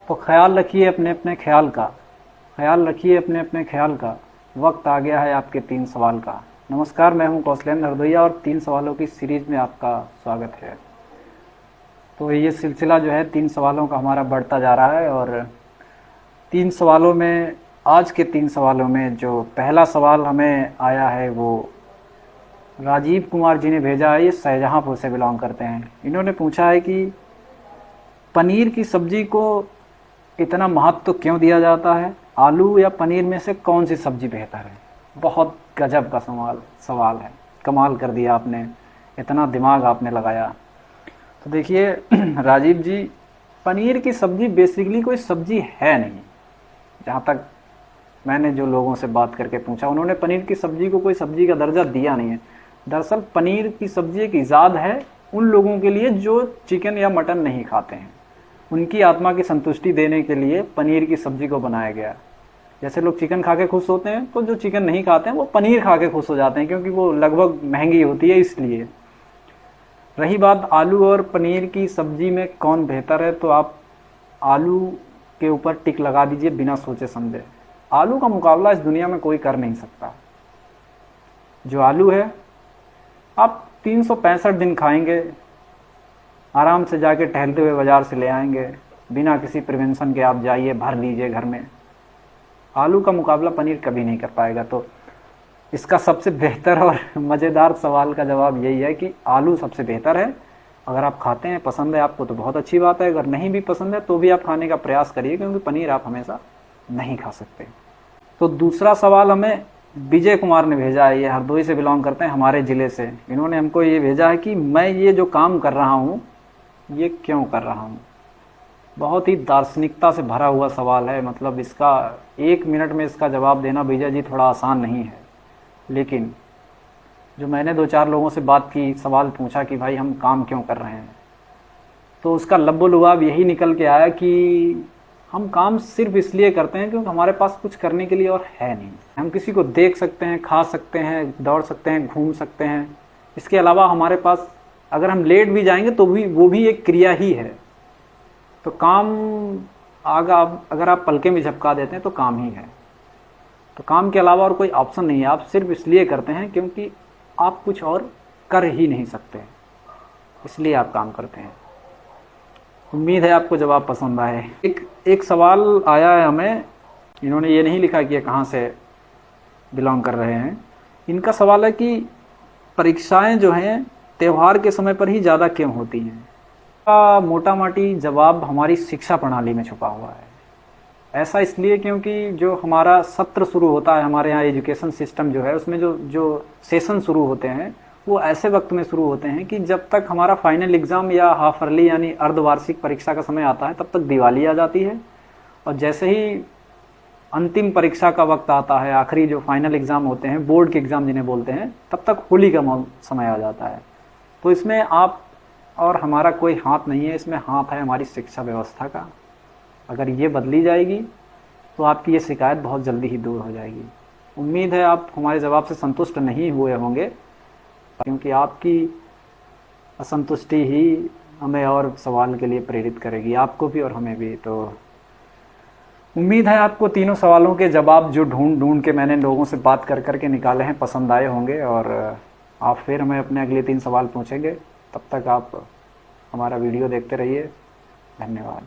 तो ख्याल रखिए अपने अपने ख्याल का, ख्याल रखिए अपने अपने ख्याल का। वक्त आ गया है आपके 3 सवाल का। नमस्कार, मैं हूं कौशलेंद्र हरदोइया और 3 सवालों की सीरीज में आपका स्वागत है। तो ये सिलसिला जो है 3 सवालों का हमारा बढ़ता जा रहा है और 3 सवालों में, आज के 3 सवालों में जो पहला सवाल हमें आया है वो राजीव कुमार जी ने भेजा है। ये शाहजहाँपुर से बिलोंग करते हैं। इन्होंने पूछा है कि पनीर की सब्जी को इतना महत्व क्यों दिया जाता है, आलू या पनीर में से कौन सी सब्जी बेहतर है। बहुत गजब का सवाल है, कमाल कर दिया आपने, इतना दिमाग आपने लगाया। तो देखिए राजीव जी, पनीर की सब्जी बेसिकली कोई सब्जी है नहीं। जहाँ तक मैंने जो लोगों से बात करके पूछा, उन्होंने पनीर की सब्जी को कोई सब्जी का दर्जा दिया नहीं है। दरअसल पनीर की सब्जी एक इजाद है उन लोगों के लिए जो चिकन या मटन नहीं खाते हैं। उनकी आत्मा की संतुष्टि देने के लिए पनीर की सब्जी को बनाया गया। जैसे लोग चिकन खा के खुश होते हैं, तो जो चिकन नहीं खाते हैं वो पनीर खा के खुश हो जाते हैं, क्योंकि वो लगभग महंगी होती है इसलिए। रही बात आलू और पनीर की सब्जी में कौन बेहतर है, तो आप आलू के ऊपर टिक लगा दीजिए बिना सोचे समझे। आलू का मुकाबला इस दुनिया में कोई कर नहीं सकता। जो आलू है आप 365 दिन खाएंगे, आराम से जाके टहलते हुए बाजार से ले आएंगे, बिना किसी प्रिवेंशन के आप जाइए भर लीजिए घर में। आलू का मुकाबला पनीर कभी नहीं कर पाएगा। तो इसका सबसे बेहतर और मज़ेदार सवाल का जवाब यही है कि आलू सबसे बेहतर है। अगर आप खाते हैं, पसंद है आपको, तो बहुत अच्छी बात है। अगर नहीं भी पसंद है तो भी आप खाने का प्रयास करिए, क्योंकि पनीर आप हमेशा नहीं खा सकते। तो दूसरा सवाल हमें विजय कुमार ने भेजा है। ये हरदोई से बिलोंग करते हैं, हमारे ज़िले से। इन्होंने हमको ये भेजा है कि मैं ये जो काम कर रहा हूँ ये क्यों कर रहा हूँ। बहुत ही दार्शनिकता से भरा हुआ सवाल है। मतलब इसका 1 मिनट में इसका जवाब देना विजय जी थोड़ा आसान नहीं है। लेकिन जो मैंने 2-4 लोगों से बात की, सवाल पूछा कि भाई हम काम क्यों कर रहे हैं, तो उसका लब्बो-लुआब यही निकल के आया कि हम काम सिर्फ इसलिए करते हैं क्योंकि हमारे पास कुछ करने के लिए और है नहीं। हम किसी को देख सकते हैं, खा सकते हैं, दौड़ सकते हैं, घूम सकते हैं। इसके अलावा हमारे पास, अगर हम लेट भी जाएंगे तो भी वो भी एक क्रिया ही है। तो काम अगर आप पलके में झपका देते हैं तो काम ही है। तो काम के अलावा और कोई ऑप्शन नहीं है। आप सिर्फ इसलिए करते हैं क्योंकि आप कुछ और कर ही नहीं सकते, इसलिए आप काम करते हैं। उम्मीद है आपको जवाब पसंद आए। एक सवाल आया है हमें। इन्होंने ये नहीं लिखा कि ये कहाँ से बिलोंग कर रहे हैं। इनका सवाल है कि परीक्षाएं जो हैं त्यौहार के समय पर ही ज़्यादा क्यों होती हैं। का मोटा माटी जवाब हमारी शिक्षा प्रणाली में छुपा हुआ है। ऐसा इसलिए क्योंकि जो हमारा सत्र शुरू होता है, हमारे यहाँ एजुकेशन सिस्टम जो है उसमें जो सेशन शुरू होते हैं वो ऐसे वक्त में शुरू होते हैं कि जब तक हमारा फाइनल एग्ज़ाम या हाफ अर्ली यानी अर्धवार्षिक परीक्षा का समय आता है तब तक दिवाली आ जाती है। और जैसे ही अंतिम परीक्षा का वक्त आता है, आखिरी जो फाइनल एग्ज़ाम होते हैं, बोर्ड के एग्ज़ाम जिन्हें बोलते हैं, तब तक होली का समय आ जाता है। तो इसमें आप और हमारा कोई हाथ नहीं है, इसमें हाथ है हमारी शिक्षा व्यवस्था का। अगर ये बदली जाएगी तो आपकी ये शिकायत बहुत जल्दी ही दूर हो जाएगी। उम्मीद है आप हमारे जवाब से संतुष्ट नहीं हुए होंगे, क्योंकि आपकी असंतुष्टि ही हमें और सवाल के लिए प्रेरित करेगी, आपको भी और हमें भी। तो उम्मीद है आपको तीनों सवालों के जवाब जो ढूंढ के मैंने लोगों से बात कर करके निकाले हैं पसंद आए होंगे, और आप फिर हमें अपने अगले 3 सवाल पूछेंगे। तब तक आप हमारा वीडियो देखते रहिए। धन्यवाद।